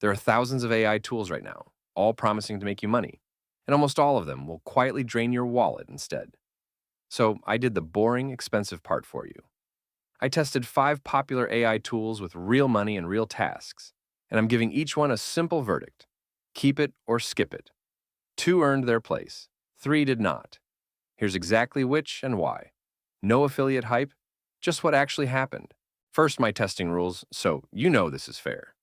There are thousands of AI tools right now, all promising to make you money, and almost all of them will quietly drain your wallet instead. So I did the boring, expensive part for you. I tested 5 popular AI tools with real money and real tasks, and I'm giving each one a simple verdict: keep it or skip it. 2 earned their place, 3 did not. Here's exactly which and why. No affiliate hype, just what actually happened. First, my testing rules, so you know this is fair.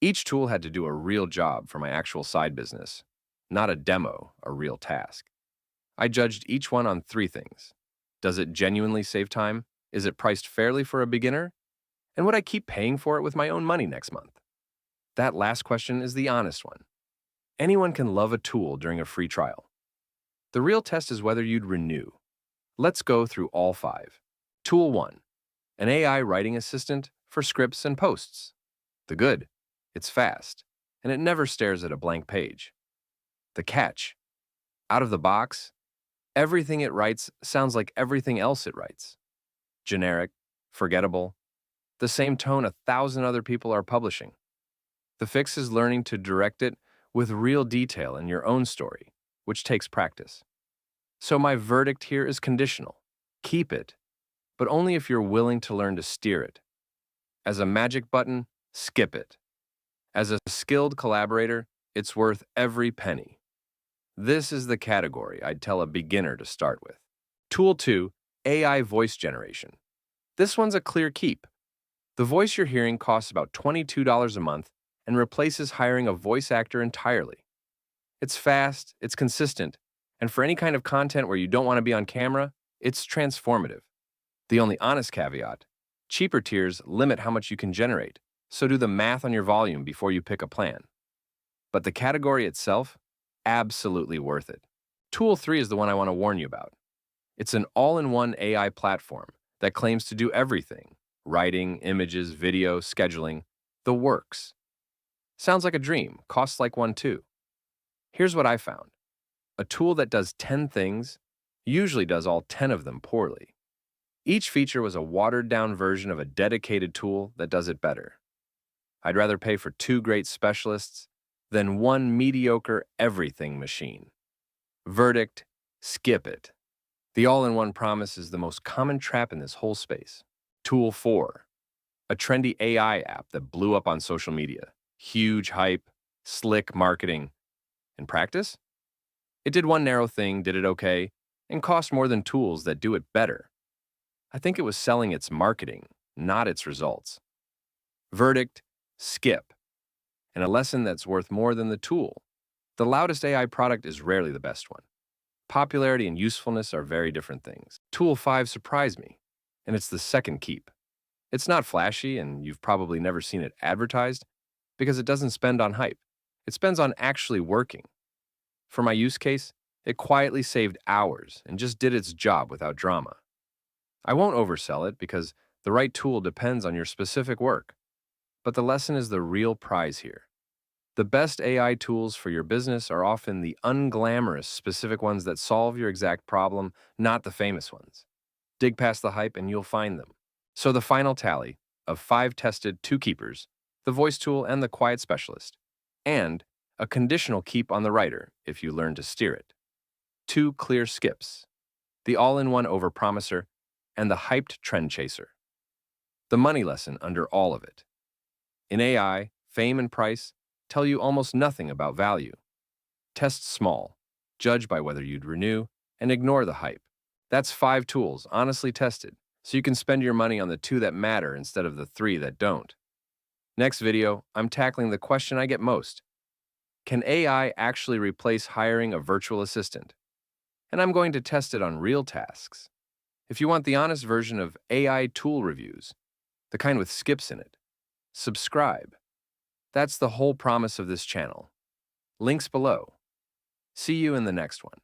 Each tool had to do a real job for my actual side business, not a demo, a real task. I judged each one on 3 things. Does it genuinely save time? Is it priced fairly for a beginner? And would I keep paying for it with my own money next month? That last question is the honest one. Anyone can love a tool during a free trial. The real test is whether you'd renew. Let's go through all 5. Tool 1, an AI writing assistant for scripts and posts. The good: it's fast, and it never stares at a blank page. The catch: out of the box, everything it writes sounds like everything else it writes. Generic, forgettable, the same tone 1,000 other people are publishing. The fix is learning to direct it with real detail in your own story, which takes practice. So my verdict here is conditional. Keep it, but only if you're willing to learn to steer it. As a magic button, skip it. As a skilled collaborator, it's worth every penny. This is the category I'd tell a beginner to start with. Tool 2, AI voice generation. This one's a clear keep. The voice you're hearing costs about $22 a month and replaces hiring a voice actor entirely. It's fast, it's consistent, and for any kind of content where you don't want to be on camera, it's transformative. The only honest caveat: cheaper tiers limit how much you can generate, so do the math on your volume before you pick a plan. But the category itself, absolutely worth it. Tool 3 is the one I want to warn you about. It's an all-in-one AI platform that claims to do everything: writing, images, video, scheduling, the works. Sounds like a dream, costs like one too. Here's what I found. A tool that does 10 things usually does all 10 of them poorly. Each feature was a watered-down version of a dedicated tool that does it better. I'd rather pay for 2 great specialists than one mediocre everything machine. Verdict: skip it. The all-in-one promise is the most common trap in this whole space. Tool 4, a trendy AI app that blew up on social media. Huge hype, slick marketing. In practice, it did one narrow thing, did it okay, and cost more than tools that do it better. I think it was selling its marketing, not its results. Verdict: skip. And a lesson that's worth more than the tool. The loudest AI product is rarely the best one. Popularity and usefulness are very different things. Tool 5 surprised me, and it's the second keep. It's not flashy, and you've probably never seen it advertised, because it doesn't spend on hype. It spends on actually working. For my use case, it quietly saved hours and just did its job without drama. I won't oversell it because the right tool depends on your specific work. But the lesson is the real prize here. The best AI tools for your business are often the unglamorous specific ones that solve your exact problem, not the famous ones. Dig past the hype and you'll find them. So the final tally of 5 tested, 2 keepers, the voice tool and the quiet specialist, and a conditional keep on the writer if you learn to steer it. 2 clear skips, the all-in-one overpromiser and the hyped trend chaser. The money lesson under all of it. In AI, fame and price tell you almost nothing about value. Test small, judge by whether you'd renew, and ignore the hype. That's 5 tools honestly tested, so you can spend your money on the 2 that matter instead of the 3 that don't. Next video, I'm tackling the question I get most. Can AI actually replace hiring a virtual assistant? And I'm going to test it on real tasks. If you want the honest version of AI tool reviews, the kind with skips in it, subscribe. That's the whole promise of this channel. Links below. See you in the next one.